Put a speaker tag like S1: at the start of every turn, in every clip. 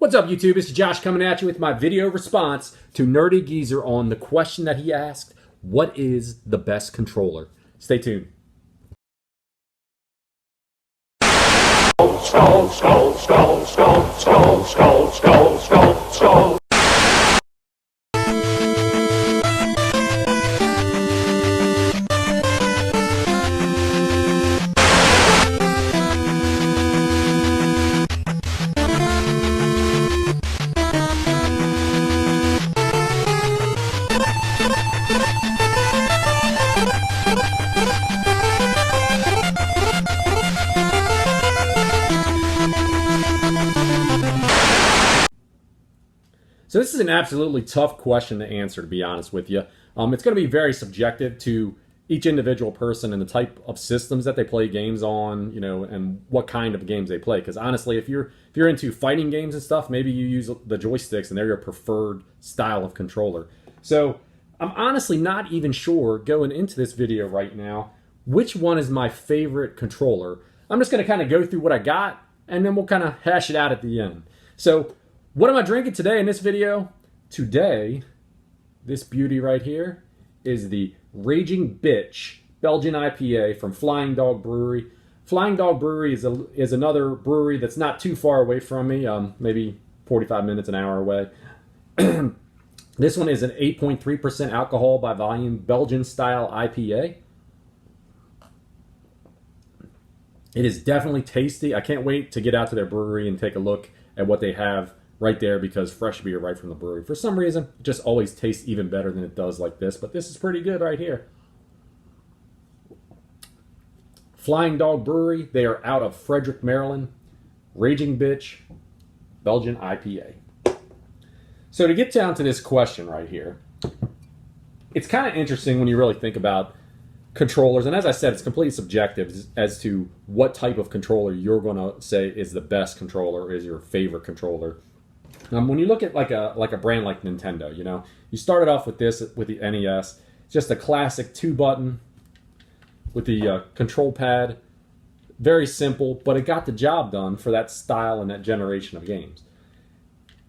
S1: What's up, YouTube? It's Josh coming at you with my video response to Nerdy Geezer on the question that he asked, what is the best controller? Stay tuned.
S2: Skull, skull, skull, skull, skull, skull, skull, skull, skull.
S1: So this is an absolutely tough question to answer, to be honest with you. It's going to be very subjective to each individual person and the type of systems that they play games on, and what kind of games they play. Because honestly, if you're into fighting games and stuff, maybe you use the joysticks and they're your preferred style of controller. So I'm honestly not even sure going into this video right now which one is my favorite controller. I'm just going to kind of go through what I got and then we'll kind of hash it out at the end. So what am I drinking today in this video? Today, this beauty right here is the Raging Bitch Belgian IPA from Flying Dog Brewery. Flying Dog Brewery is another brewery that's not too far away from me, maybe 45 minutes, an hour away. This one is an 8.3% alcohol by volume Belgian style IPA. It is definitely tasty. I can't wait to get out to their brewery and take a look at what they have right there, because fresh beer right from the brewery, for some reason, it just always tastes even better than it does like this. But this is pretty good right here. Flying Dog Brewery, they are out of Frederick, Maryland. Raging Bitch Belgian IPA. So to get down to this question right here, it's kind of interesting when you really think about controllers. And as I said, it's completely subjective as to what type of controller you're going to say is the best controller, or is your favorite controller. When you look at like a brand like Nintendo, you started off with this, with the NES, just a classic 2-button with the control pad. Very simple, but it got the job done for that style and that generation of games.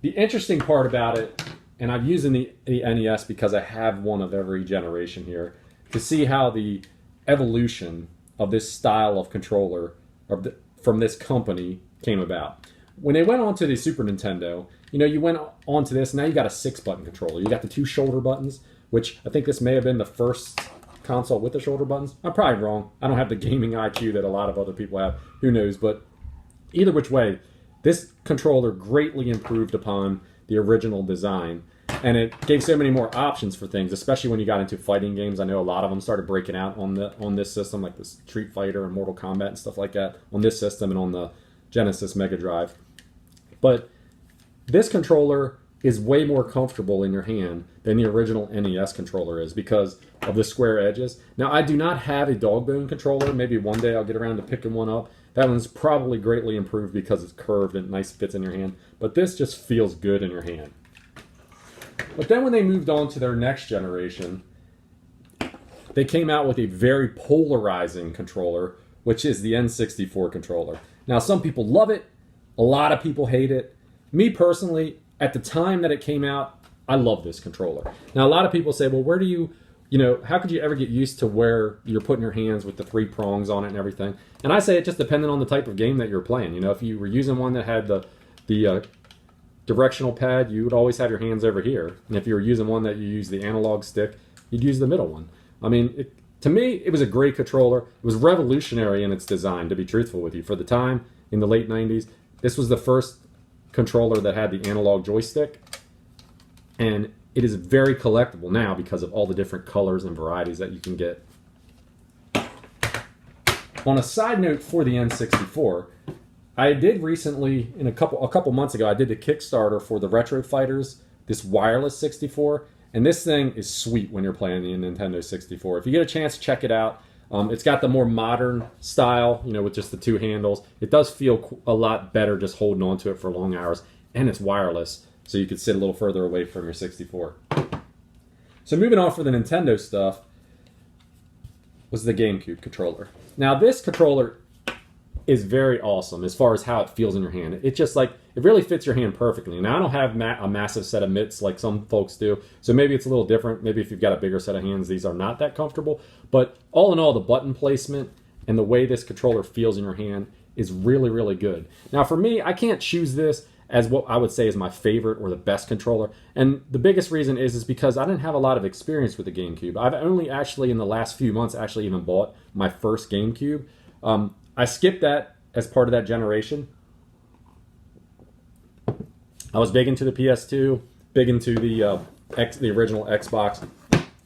S1: The interesting part about it, and I've used the NES because I have one of every generation here, to see how the evolution of this style of controller from this company came about. When they went on to the Super Nintendo, you went on to this, now you got a 6-button controller. You got the 2 shoulder buttons, which I think this may have been the first console with the shoulder buttons. I'm probably wrong. I don't have the gaming IQ that a lot of other people have. Who knows? But either which way, this controller greatly improved upon the original design. And it gave so many more options for things, especially when you got into fighting games. I know a lot of them started breaking out on this system, like the Street Fighter and Mortal Kombat and stuff like that, on this system and on the Genesis Mega Drive. But this controller is way more comfortable in your hand than the original NES controller is, because of the square edges. Now, I do not have a dog bone controller. Maybe one day I'll get around to picking one up. That one's probably greatly improved because it's curved and nice fits in your hand. But this just feels good in your hand. But then when they moved on to their next generation, they came out with a very polarizing controller, which is the N64 controller. Now, some people love it. A lot of people hate it. Me personally, at the time that it came out, I love this controller. Now, a lot of people say, well, where do you how could you ever get used to where you're putting your hands with the 3 prongs on it and everything? And I say it just depended on the type of game that you're playing. If you were using one that had the directional pad, you would always have your hands over here. And if you were using one that you use the analog stick, you'd use the middle one. I mean, to me, it was a great controller. It was revolutionary in its design, to be truthful with you. For the time, in the late 90s, this was the first controller that had the analog joystick. And it is very collectible now because of all the different colors and varieties that you can get. On a side note for the N64, I did recently, a couple months ago, I did the Kickstarter for the Retro Fighters, this wireless 64, and this thing is sweet when you're playing the Nintendo 64. If you get a chance, check it out. It's got the more modern style, with just the 2 handles. It does feel a lot better just holding on to it for long hours, and it's wireless, so you can sit a little further away from your 64. So moving on for the Nintendo stuff was the GameCube controller. Now this controller is very awesome as far as how it feels in your hand. It just like, it really fits your hand perfectly. Now I don't have a massive set of mitts like some folks do, so maybe it's a little different. Maybe if you've got a bigger set of hands, these are not that comfortable. But all in all, the button placement and the way this controller feels in your hand is really, really good. Now for me, I can't choose this as what I would say is my favorite or the best controller. And the biggest reason is because I didn't have a lot of experience with the GameCube. I've only actually in the last few months actually even bought my first GameCube. I skipped that as part of that generation. I was big into the PS2, big into the original Xbox,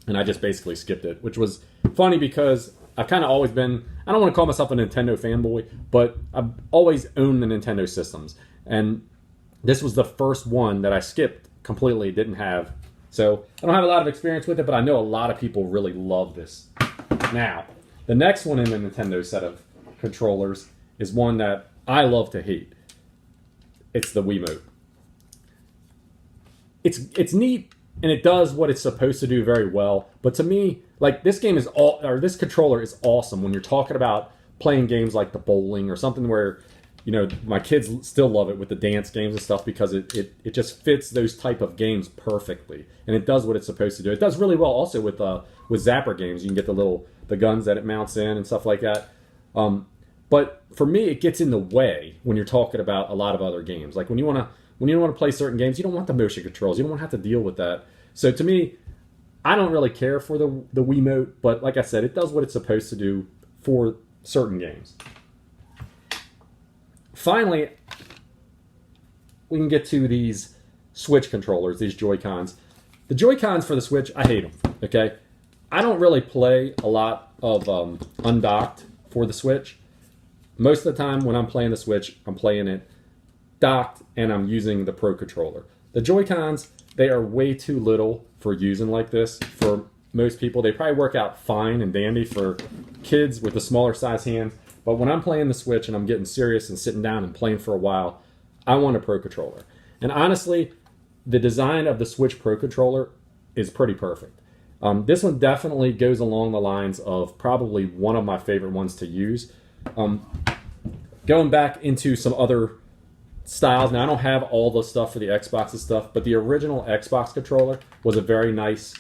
S1: and I just basically skipped it, which was funny because I've kind of always been, I don't want to call myself a Nintendo fanboy, but I've always owned the Nintendo systems. And this was the first one that I skipped completely, didn't have. So I don't have a lot of experience with it, but I know a lot of people really love this. Now, the next one in the Nintendo set of controllers is one that I love to hate. It's the Wiimote. It's neat and it does what it's supposed to do very well, but to me, like this controller is awesome when you're talking about playing games like the bowling or something where, you know, my kids still love it with the dance games and stuff because it just fits those type of games perfectly, and it does what it's supposed to do. It does really well also with Zapper games. You can get the guns that it mounts in and stuff like that. But for me, it gets in the way when you're talking about a lot of other games. Like when you want to play certain games, you don't want the motion controls. You don't want to have to deal with that. So to me, I don't really care for the Wiimote, but like I said, it does what it's supposed to do for certain games. Finally, we can get to these Switch controllers, these Joy-Cons. The Joy-Cons for the Switch, I hate them, okay? I don't really play a lot of undocked for the Switch. Most of the time when I'm playing the Switch, I'm playing it docked and I'm using the Pro Controller. The Joy-Cons, they are way too little for using like this. For most people, they probably work out fine and dandy for kids with the smaller size hands. But when I'm playing the Switch and I'm getting serious and sitting down and playing for a while, I want a Pro Controller. And honestly, the design of the Switch Pro Controller is pretty perfect. This one definitely goes along the lines of probably one of my favorite ones to use. Going back into some other styles, now I don't have all the stuff for the Xbox and stuff, but the original Xbox controller was a very nice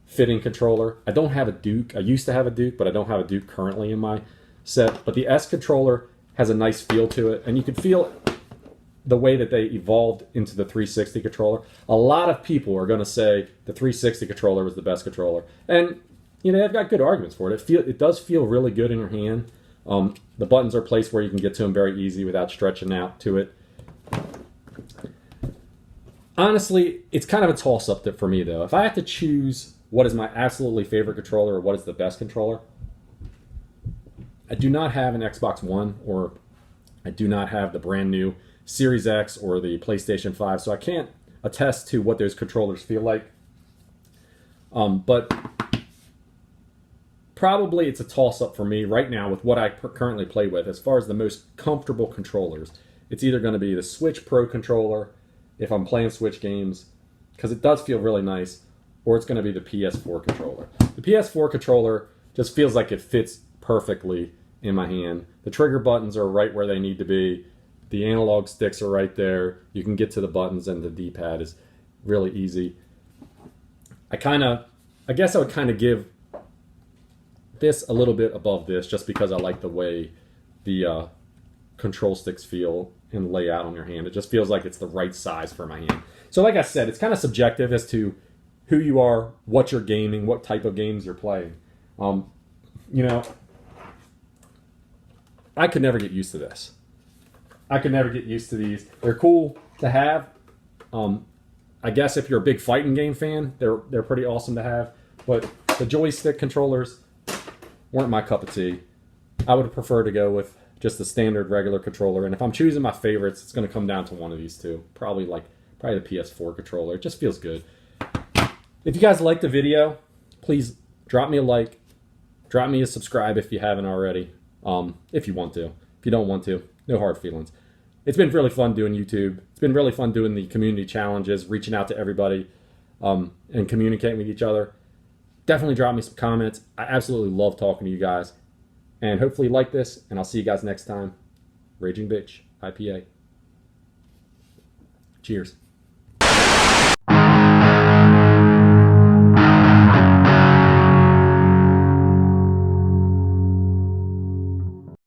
S1: fitting controller. I don't have a Duke. I used to have a Duke, but I don't have a Duke currently in my set. But the S controller has a nice feel to it, and you can feel the way that they evolved into the 360 controller. A lot of people are going to say the 360 controller was the best controller, and you know they've got good arguments for it. It does feel really good in your hand. The buttons are placed where you can get to them very easy without stretching out to it. Honestly, it's kind of a toss-up for me though. If I had to choose what is my absolutely favorite controller or what is the best controller, I do not have an Xbox One, or I do not have the brand new Series X or the PlayStation 5, so I can't attest to what those controllers feel like. But probably it's a toss-up for me right now with what I currently play with. As far as the most comfortable controllers, it's either going to be the Switch Pro controller if I'm playing Switch games, because it does feel really nice, or it's going to be the PS4 controller. The PS4 controller just feels like it fits perfectly in my hand. The trigger buttons are right where they need to be. The analog sticks are right there. You can get to the buttons, and the D-pad is really easy. I guess I would kind of give this a little bit above this just because I like the way the control sticks feel and lay out on your hand. It just feels like it's the right size for my hand. So like I said, it's kind of subjective as to who you are, what you're gaming, what type of games you're playing. You know, I could never get used to this. I could never get used to these. They're cool to have. I guess if you're a big fighting game fan, they're pretty awesome to have. But the joystick controllers weren't my cup of tea. I would prefer to go with just the standard regular controller. And if I'm choosing my favorites, it's going to come down to one of these two. Probably the PS4 controller. It just feels good. If you guys liked the video, please drop me a like. Drop me a subscribe if you haven't already. If you want to. If you don't want to, no hard feelings. It's been really fun doing YouTube. It's been really fun doing the community challenges, reaching out to everybody, and communicating with each other. Definitely drop me some comments. I absolutely love talking to you guys. And hopefully you like this, and I'll see you guys next time. Raging Bitch IPA. Cheers.